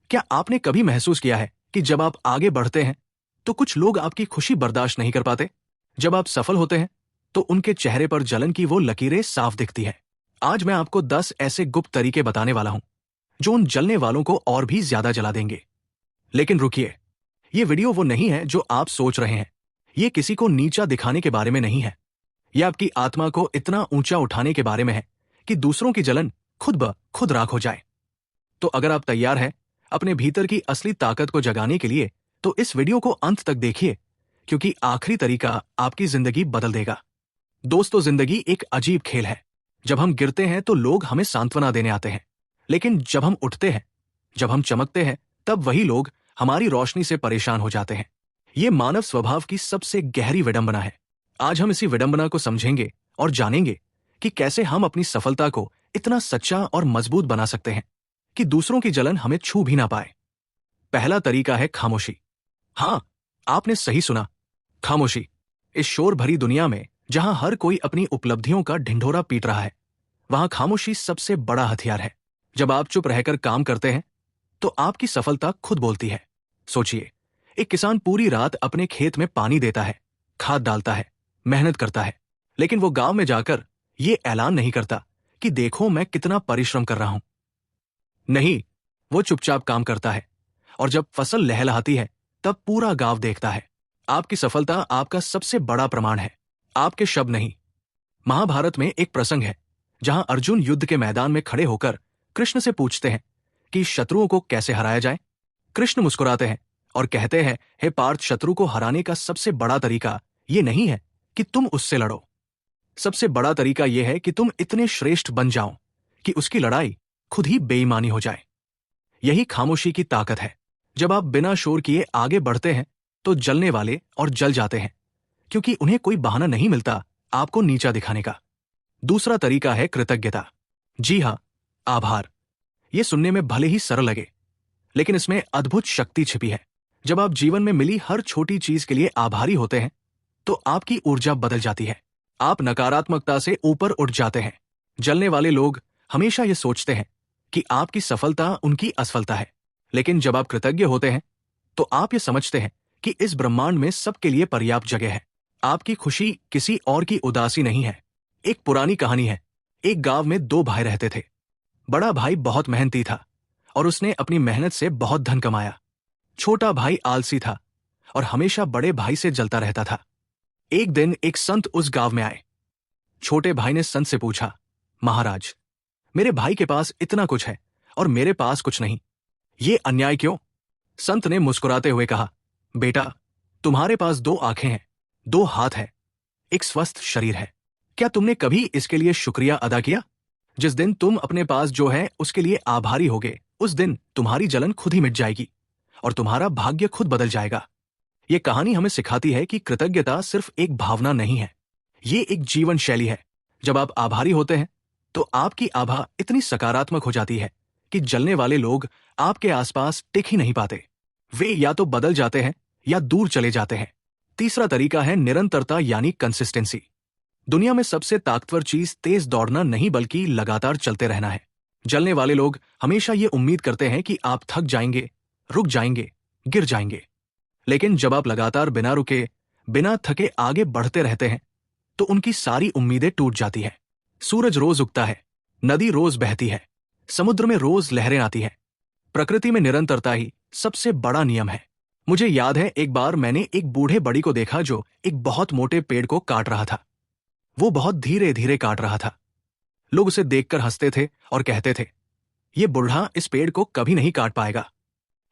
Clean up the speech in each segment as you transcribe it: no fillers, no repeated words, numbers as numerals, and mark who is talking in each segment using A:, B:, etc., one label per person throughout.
A: क्या आपने कभी महसूस किया है कि जब आप आगे बढ़ते हैं तो कुछ लोग आपकी खुशी बर्दाश्त नहीं कर पाते? जब आप सफल होते हैं तो उनके चेहरे पर जलन की वो लकीरें साफ दिखती है। आज मैं आपको 10 ऐसे गुप्त तरीके बताने वाला हूं जो उन जलने वालों को और भी ज्यादा जला देंगे। लेकिन रुकिए, ये वीडियो वो नहीं है जो आप सोच रहे हैं। ये किसी को नीचा दिखाने के बारे में नहीं है। यह आपकी आत्मा को इतना ऊंचा उठाने के बारे में है कि दूसरों की जलन खुद ब खुद राख हो जाए। तो अगर आप तैयार हैं अपने भीतर की असली ताकत को जगाने के लिए, तो इस वीडियो को अंत तक देखिए, क्योंकि आखिरी तरीका आपकी जिंदगी बदल देगा। दोस्तों, जिंदगी एक अजीब खेल है। जब हम गिरते हैं तो लोग हमें सांत्वना देने आते हैं, लेकिन जब हम उठते हैं, जब हम चमकते हैं, तब वही लोग हमारी रोशनी से परेशान हो जाते हैं। ये मानव स्वभाव की सबसे गहरी विडंबना है। आज हम इसी विडंबना को समझेंगे और जानेंगे कि कैसे हम अपनी सफलता को इतना सच्चा और मजबूत बना सकते हैं कि दूसरों की जलन हमें छू भी ना पाए। पहला तरीका है खामोशी। हाँ, आपने सही सुना, खामोशी। इस शोर भरी दुनिया में जहां हर कोई अपनी उपलब्धियों का ढिंढोरा पीट रहा है, वहां खामोशी सबसे बड़ा हथियार है। जब आप चुप रहकर काम करते हैं तो आपकी सफलता खुद बोलती है। सोचिए, एक किसान पूरी रात अपने खेत में पानी देता है, खाद डालता है, मेहनत करता है, लेकिन वो गांव में जाकर ये ऐलान नहीं करता कि देखो मैं कितना परिश्रम कर रहा हूं। नहीं, वो चुपचाप काम करता है, और जब फसल लहलहाती है तब पूरा गांव देखता है। आपकी सफलता आपका सबसे बड़ा प्रमाण है, आपके शब्द नहीं। महाभारत में एक प्रसंग है जहां अर्जुन युद्ध के मैदान में खड़े होकर कृष्ण से पूछते हैं कि शत्रुओं को कैसे हराया जाए। कृष्ण मुस्कुराते हैं और कहते हैं, हे पार्थ, शत्रु को हराने का सबसे बड़ा तरीका ये नहीं है कि तुम उससे लड़ो। सबसे बड़ा तरीका यह है कि तुम इतने श्रेष्ठ बन जाओ कि उसकी लड़ाई खुद ही बेईमानी हो जाए। यही खामोशी की ताकत है। जब आप बिना शोर किए आगे बढ़ते हैं तो जलने वाले और जल जाते हैं, क्योंकि उन्हें कोई बहाना नहीं मिलता आपको नीचा दिखाने का। दूसरा तरीका है कृतज्ञता। जी हां, आभार। यह सुनने में भले ही सरल लगे, लेकिन इसमें अद्भुत शक्ति छिपी है। जब आप जीवन में मिली हर छोटी चीज के लिए आभारी होते हैं तो आपकी ऊर्जा बदल जाती है। आप नकारात्मकता से ऊपर उठ जाते हैं। जलने वाले लोग हमेशा ये सोचते हैं कि आपकी सफलता उनकी असफलता है, लेकिन जब आप कृतज्ञ होते हैं तो आप ये समझते हैं कि इस ब्रह्मांड में सबके लिए पर्याप्त जगह है। आपकी खुशी किसी और की उदासी नहीं है। एक पुरानी कहानी है। एक गांव में 2 भाई रहते थे। बड़ा भाई बहुत मेहनती था और उसने अपनी मेहनत से बहुत धन कमाया। छोटा भाई आलसी था और हमेशा बड़े भाई से जलता रहता था। एक दिन एक संत उस गांव में आए। छोटे भाई ने संत से पूछा, महाराज, मेरे भाई के पास इतना कुछ है और मेरे पास कुछ नहीं, ये अन्याय क्यों? संत ने मुस्कुराते हुए कहा, बेटा, तुम्हारे पास 2 आंखें हैं, 2 हाथ है, एक स्वस्थ शरीर है। क्या तुमने कभी इसके लिए शुक्रिया अदा किया? जिस दिन तुम अपने पास जो है उसके लिए आभारी होगे, उस दिन तुम्हारी जलन खुद ही मिट जाएगी और तुम्हारा भाग्य खुद बदल जाएगा। ये कहानी हमें सिखाती है कि कृतज्ञता सिर्फ एक भावना नहीं है, ये एक जीवन शैली है। जब आप आभारी होते हैं तो आपकी आभा इतनी सकारात्मक हो जाती है कि जलने वाले लोग आपके आसपास टिक ही नहीं पाते। वे या तो बदल जाते हैं या दूर चले जाते हैं। तीसरा तरीका है निरंतरता, यानी कंसिस्टेंसी। दुनिया में सबसे ताकतवर चीज तेज दौड़ना नहीं, बल्कि लगातार चलते रहना है। जलने वाले लोग हमेशा ये उम्मीद करते हैं कि आप थक जाएंगे, रुक जाएंगे, गिर जाएंगे। लेकिन जब आप लगातार बिना रुके, बिना थके आगे बढ़ते रहते हैं तो उनकी सारी उम्मीदें टूट जाती है। सूरज रोज उगता है, नदी रोज बहती है, समुद्र में रोज लहरें आती हैं। प्रकृति में निरंतरता ही सबसे बड़ा नियम है। मुझे याद है, एक बार मैंने एक बूढ़े बड़ी को देखा जो एक बहुत मोटे पेड़ को काट रहा था। वो बहुत धीरे धीरे काट रहा था। लोग उसे देखकर हंसते थे और कहते थे, ये बूढ़ा इस पेड़ को कभी नहीं काट पाएगा।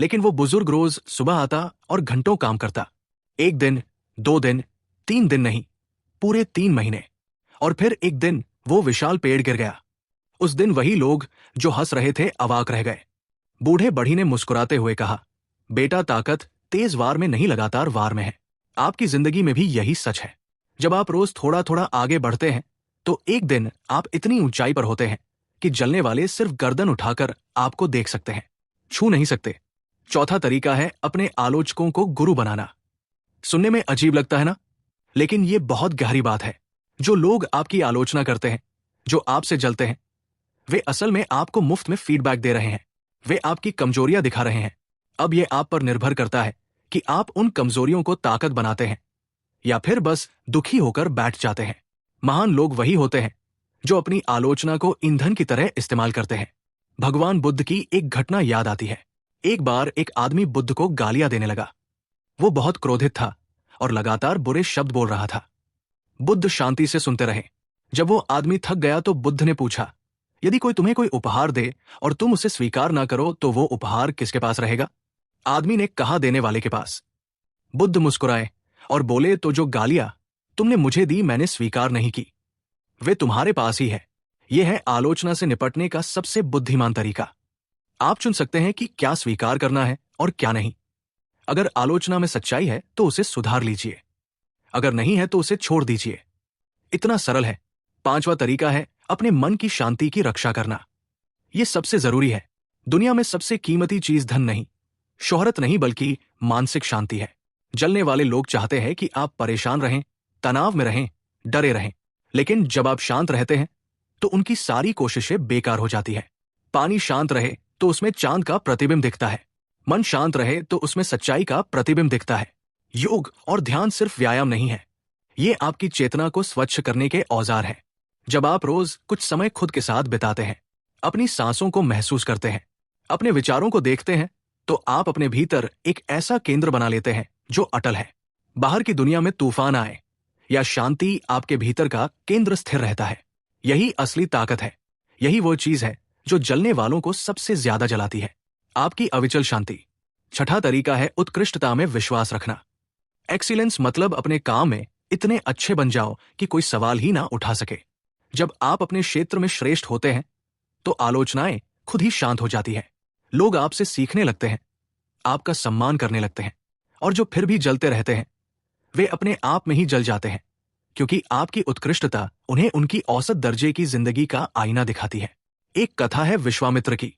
A: लेकिन वो बुजुर्ग रोज सुबह आता और घंटों काम करता। 1 दिन, 2 दिन, 3 दिन नहीं, पूरे 3 महीने। और फिर एक दिन वो विशाल पेड़ गिर गया। उस दिन वही लोग जो हंस रहे थे अवाक रह गए। बूढ़े बढ़ी ने मुस्कुराते हुए कहा, बेटा, ताकत तेज वार में नहीं, लगातार वार में है। आपकी जिंदगी में भी यही सच है। जब आप रोज थोड़ा थोड़ा आगे बढ़ते हैं तो एक दिन आप इतनी ऊंचाई पर होते हैं कि जलने वाले सिर्फ गर्दन उठाकर आपको देख सकते हैं, छू नहीं सकते। चौथा तरीका है अपने आलोचकों को गुरु बनाना। सुनने में अजीब लगता है ना, लेकिन ये बहुत गहरी बात है। जो लोग आपकी आलोचना करते हैं, जो आपसे जलते हैं, वे असल में आपको मुफ्त में फीडबैक दे रहे हैं। वे आपकी कमजोरियां दिखा रहे हैं। अब ये आप पर निर्भर करता है कि आप उन कमजोरियों को ताकत बनाते हैं या फिर बस दुखी होकर बैठ जाते हैं। महान लोग वही होते हैं जो अपनी आलोचना को ईंधन की तरह इस्तेमाल करते हैं। भगवान बुद्ध की एक घटना याद आती है। एक बार एक आदमी बुद्ध को गालियां देने लगा। वो बहुत क्रोधित था और लगातार बुरे शब्द बोल रहा था। बुद्ध शांति से सुनते रहे। जब वो आदमी थक गया तो बुद्ध ने पूछा, यदि कोई तुम्हें कोई उपहार दे और तुम उसे स्वीकार ना करो तो वो उपहार किसके पास रहेगा? आदमी ने कहा, देने वाले के पास। बुद्ध मुस्कुराए और बोले, तो जो गालियां तुमने मुझे दी मैंने स्वीकार नहीं की, वे तुम्हारे पास ही है। यह है आलोचना से निपटने का सबसे बुद्धिमान तरीका। आप चुन सकते हैं कि क्या स्वीकार करना है और क्या नहीं। अगर आलोचना में सच्चाई है तो उसे सुधार लीजिए, अगर नहीं है तो उसे छोड़ दीजिए। इतना सरल है। पांचवा तरीका है अपने मन की शांति की रक्षा करना। यह सबसे जरूरी है। दुनिया में सबसे कीमती चीज धन नहीं, शोहरत नहीं, बल्कि मानसिक शांति है। जलने वाले लोग चाहते हैं कि आप परेशान रहें, तनाव में रहें, डरे रहें, लेकिन जब आप शांत रहते हैं तो उनकी सारी कोशिशें बेकार हो जाती है। पानी शांत रहे तो उसमें चांद का प्रतिबिंब दिखता है। मन शांत रहे तो उसमें सच्चाई का प्रतिबिंब दिखता है। योग और ध्यान सिर्फ व्यायाम नहीं है, ये आपकी चेतना को स्वच्छ करने के औजार है। जब आप रोज कुछ समय खुद के साथ बिताते हैं, अपनी सांसों को महसूस करते हैं, अपने विचारों को देखते हैं, तो आप अपने भीतर एक ऐसा केंद्र बना लेते हैं जो अटल है। बाहर की दुनिया में तूफान आए या शांति, आपके भीतर का केंद्र स्थिर रहता है। यही असली ताकत है। यही वो चीज है जो जलने वालों को सबसे ज्यादा जलाती है, आपकी अविचल शांति। छठा तरीका है उत्कृष्टता में विश्वास रखना। एक्सीलेंस मतलब अपने काम में इतने अच्छे बन जाओ कि कोई सवाल ही ना उठा सके। जब आप अपने क्षेत्र में श्रेष्ठ होते हैं तो आलोचनाएं खुद ही शांत हो जाती है। लोग आपसे सीखने लगते हैं, आपका सम्मान करने लगते हैं, और जो फिर भी जलते रहते हैं वे अपने आप में ही जल जाते हैं, क्योंकि आपकी उत्कृष्टता उन्हें उनकी औसत दर्जे की जिंदगी का आईना दिखाती है। एक कथा है विश्वामित्र की।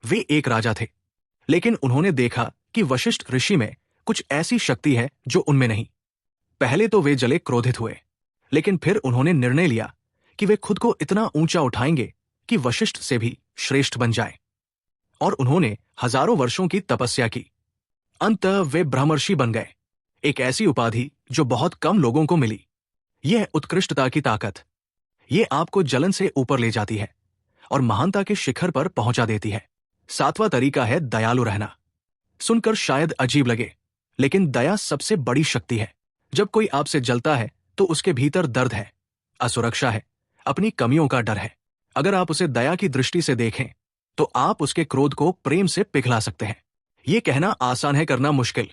A: वे एक राजा थे, लेकिन उन्होंने देखा कि वशिष्ठ ऋषि में कुछ ऐसी शक्ति है जो उनमें नहीं। पहले तो वे जले क्रोधित हुए, लेकिन फिर उन्होंने निर्णय लिया कि वे खुद को इतना ऊंचा उठाएंगे कि वशिष्ठ से भी श्रेष्ठ बन जाए। और उन्होंने हजारों वर्षों की तपस्या की। अंततः वे ब्रह्मर्षि बन गए, एक ऐसी उपाधि जो बहुत कम लोगों को मिली। यह उत्कृष्टता की ताकत। यह आपको जलन से ऊपर ले जाती है और महानता के शिखर पर पहुंचा देती है। सातवां तरीका है दयालु रहना। सुनकर शायद अजीब लगे, लेकिन दया सबसे बड़ी शक्ति है। जब कोई आपसे जलता है तो उसके भीतर दर्द है, असुरक्षा है, अपनी कमियों का डर है। अगर आप उसे दया की दृष्टि से देखें तो आप उसके क्रोध को प्रेम से पिघला सकते हैं। यह कहना आसान है, करना मुश्किल,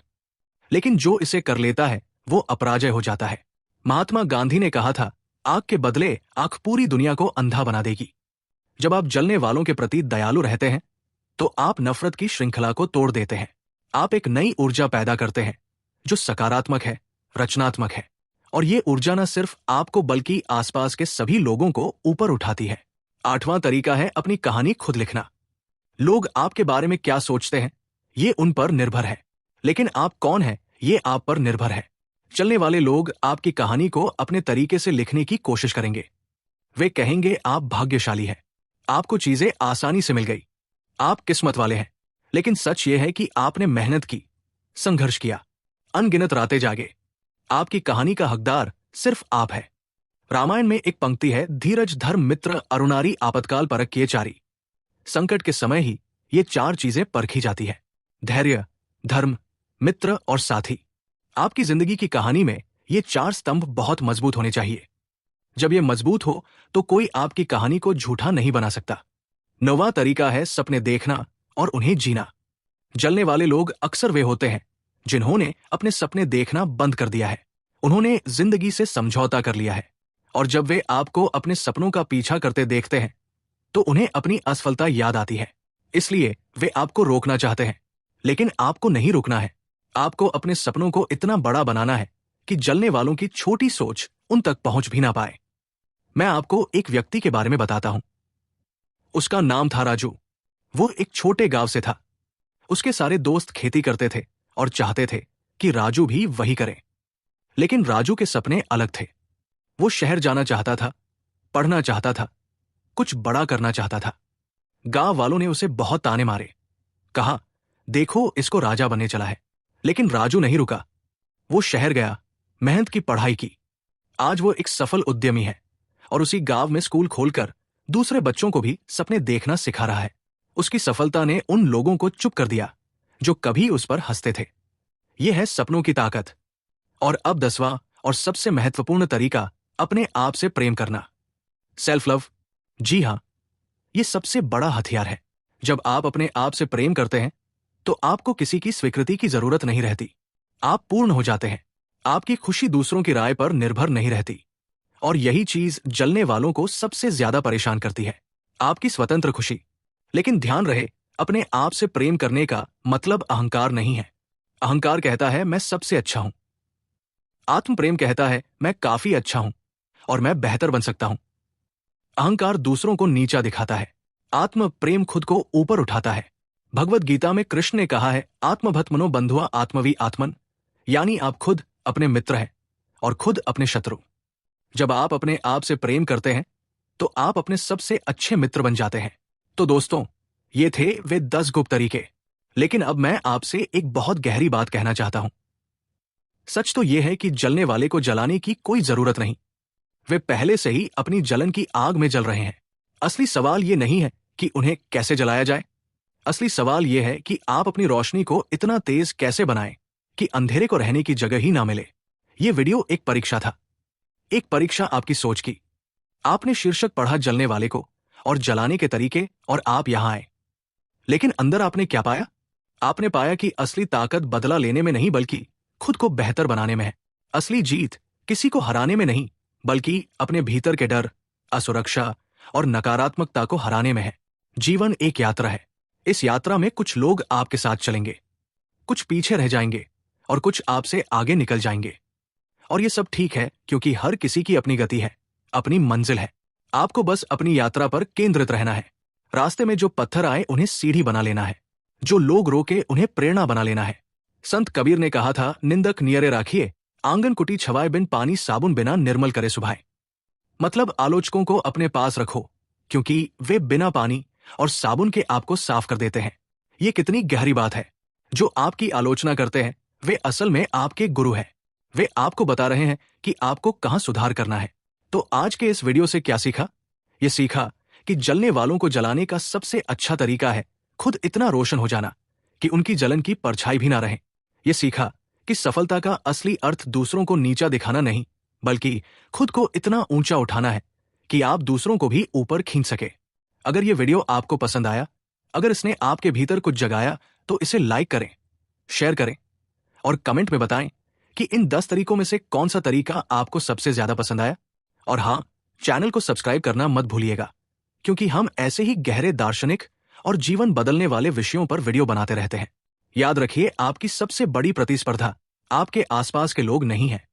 A: लेकिन जो इसे कर लेता है वो अपराजय हो जाता है। महात्मा गांधी ने कहा था, आग के बदले आंख पूरी दुनिया को अंधा बना देगी। जब आप जलने वालों के प्रति दयालु रहते हैं तो आप नफरत की श्रृंखला को तोड़ देते हैं। आप एक नई ऊर्जा पैदा करते हैं जो सकारात्मक है, रचनात्मक है, और ये ऊर्जा न सिर्फ आपको बल्कि आसपास के सभी लोगों को ऊपर उठाती है। आठवां तरीका है अपनी कहानी खुद लिखना। लोग आपके बारे में क्या सोचते हैं ये उन पर निर्भर है, लेकिन आप कौन हैं ये आप पर निर्भर है। चलने वाले लोग आपकी कहानी को अपने तरीके से लिखने की कोशिश करेंगे। वे कहेंगे आप भाग्यशाली हैं, आपको चीजें आसानी से मिल गई, आप किस्मत वाले हैं। लेकिन सच ये है कि आपने मेहनत की, संघर्ष किया, अनगिनत रातें जागे। आपकी कहानी का हकदार सिर्फ आप है। रामायण में एक पंक्ति है, धीरज, धर्म, मित्र, अरुणारी, आपत्काल परख चारी। संकट के समय ही ये चार चीजें परखी जाती है, धैर्य, धर्म, मित्र और साथी। आपकी जिंदगी की कहानी में ये चार स्तंभ बहुत मजबूत होने चाहिए। जब ये मजबूत हो तो कोई आपकी कहानी को झूठा नहीं बना सकता। नौवां तरीका है सपने देखना और उन्हें जीना। जलने वाले लोग अक्सर वे होते हैं जिन्होंने अपने सपने देखना बंद कर दिया है। उन्होंने जिंदगी से समझौता कर लिया है, और जब वे आपको अपने सपनों का पीछा करते देखते हैं तो उन्हें अपनी असफलता याद आती है। इसलिए वे आपको रोकना चाहते हैं, लेकिन आपको नहीं रुकना है। आपको अपने सपनों को इतना बड़ा बनाना है कि जलने वालों की छोटी सोच उन तक पहुंच भी ना पाए। मैं आपको एक व्यक्ति के बारे में बताता हूं। उसका नाम था राजू। वो एक छोटे गांव से था। उसके सारे दोस्त खेती करते थे और चाहते थे कि राजू भी वही करे। लेकिन राजू के सपने अलग थे। वो शहर जाना चाहता था, पढ़ना चाहता था, कुछ बड़ा करना चाहता था। गांव वालों ने उसे बहुत ताने मारे, कहा, देखो इसको राजा बनने चला है। लेकिन राजू नहीं रुका। वो शहर गया, मेहनत की पढ़ाई की। आज वो एक सफल उद्यमी है और उसी गांव में स्कूल खोलकर दूसरे बच्चों को भी सपने देखना सिखा रहा है। उसकी सफलता ने उन लोगों को चुप कर दिया जो कभी उस पर हंसते थे। यह है सपनों की ताकत। और अब 10वां और सबसे महत्वपूर्ण तरीका, अपने आप से प्रेम करना। Self love. जी हां, यह सबसे बड़ा हथियार है। जब आप अपने आप से प्रेम करते हैं तो आपको किसी की स्वीकृति की जरूरत नहीं रहती। आप पूर्ण हो जाते हैं। आपकी खुशी दूसरों की राय पर निर्भर नहीं रहती। और यही चीज जलने वालों को सबसे ज्यादा परेशान करती है, आपकी स्वतंत्र खुशी। लेकिन ध्यान रहे, अपने आप से प्रेम करने का मतलब अहंकार नहीं है। अहंकार कहता है मैं सबसे अच्छा हूं। आत्म प्रेम कहता है मैं काफी अच्छा हूं और मैं बेहतर बन सकता हूं। अहंकार दूसरों को नीचा दिखाता है, आत्म प्रेम खुद को ऊपर उठाता है। भगवत गीता में कृष्ण ने कहा है, आत्मभत्मनो बंधुआ आत्मवी आत्मन, यानी आप खुद अपने मित्र हैं और खुद अपने शत्रु। जब आप अपने आप से प्रेम करते हैं तो आप अपने सबसे अच्छे मित्र बन जाते हैं। तो दोस्तों, ये थे वे 10 गुप्त तरीके। लेकिन अब मैं आपसे एक बहुत गहरी बात कहना चाहता हूं। सच तो यह है कि जलने वाले को जलाने की कोई जरूरत नहीं। वे पहले से ही अपनी जलन की आग में जल रहे हैं। असली सवाल यह नहीं है कि उन्हें कैसे जलाया जाए। असली सवाल यह है कि आप अपनी रोशनी को इतना तेज कैसे बनाएं कि अंधेरे को रहने की जगह ही ना मिले। यह वीडियो एक परीक्षा था, एक परीक्षा आपकी सोच की। आपने शीर्षक पढ़ा जलने वाले को और जलाने के तरीके, और आप यहां आए। लेकिन अंदर आपने क्या पाया? आपने पाया कि असली ताकत बदला लेने में नहीं बल्कि खुद को बेहतर बनाने में है। असली जीत किसी को हराने में नहीं बल्कि अपने भीतर के डर, असुरक्षा और नकारात्मकता को हराने में है। जीवन एक यात्रा है। इस यात्रा में कुछ लोग आपके साथ चलेंगे, कुछ पीछे रह जाएंगे और कुछ आपसे आगे निकल जाएंगे। और ये सब ठीक है, क्योंकि हर किसी की अपनी गति है, अपनी मंजिल है। आपको बस अपनी यात्रा पर केंद्रित रहना है। रास्ते में जो पत्थर आए उन्हें सीढ़ी बना लेना है, जो लोग रोके उन्हें प्रेरणा बना लेना है। संत कबीर ने कहा था, निंदक नियरे राखिए, आंगन कुटी छवाए बिन पानी साबुन बिना निर्मल करे सुभाए। मतलब आलोचकों को अपने पास रखो, क्योंकि वे बिना पानी और साबुन के आपको साफ कर देते हैं। ये कितनी गहरी बात है। जो आपकी आलोचना करते हैं वे असल में आपके गुरु हैं। वे आपको बता रहे हैं कि आपको कहां सुधार करना है। तो आज के इस वीडियो से क्या सीखा? ये सीखा कि जलने वालों को जलाने का सबसे अच्छा तरीका है खुद इतना रोशन हो जाना कि उनकी जलन की परछाई भी ना रहे। ये सीखा कि सफलता का असली अर्थ दूसरों को नीचा दिखाना नहीं बल्कि खुद को इतना ऊंचा उठाना है कि आप दूसरों को भी ऊपर खींच सके। अगर ये वीडियो आपको पसंद आया, अगर इसने आपके भीतर कुछ जगाया, तो इसे लाइक करें, शेयर करें और कमेंट में बताएं कि इन 10 तरीकों में से कौन सा तरीका आपको सबसे ज्यादा पसंद आया। और हाँ, चैनल को सब्सक्राइब करना मत भूलिएगा, क्योंकि हम ऐसे ही गहरे दार्शनिक और जीवन बदलने वाले विषयों पर वीडियो बनाते रहते हैं। याद रखिए, आपकी सबसे बड़ी प्रतिस्पर्धा आपके आसपास के लोग नहीं है।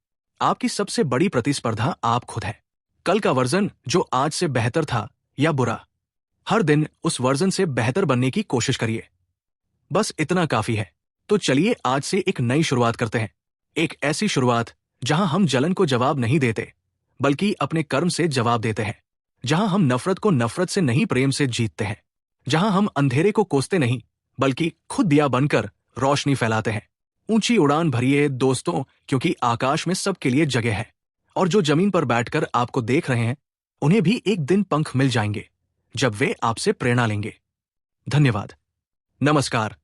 A: आपकी सबसे बड़ी प्रतिस्पर्धा आप खुद है। कल का वर्जन जो आज से बेहतर था या बुरा, हर दिन उस वर्जन से बेहतर बनने की कोशिश करिए। बस इतना काफी है। तो चलिए आज से एक नई शुरुआत करते हैं। एक ऐसी शुरुआत जहां हम जलन को जवाब नहीं देते बल्कि अपने कर्म से जवाब देते हैं। जहां हम नफरत को नफरत से नहीं प्रेम से जीतते हैं। जहां हम अंधेरे को कोसते नहीं बल्कि खुद दिया बनकर रोशनी फैलाते हैं। ऊंची उड़ान भरिए दोस्तों, क्योंकि आकाश में सबके लिए जगह है। और जो जमीन पर बैठकर आपको देख रहे हैं, उन्हें भी एक दिन पंख मिल जाएंगे जब वे आपसे प्रेरणा लेंगे। धन्यवाद। नमस्कार।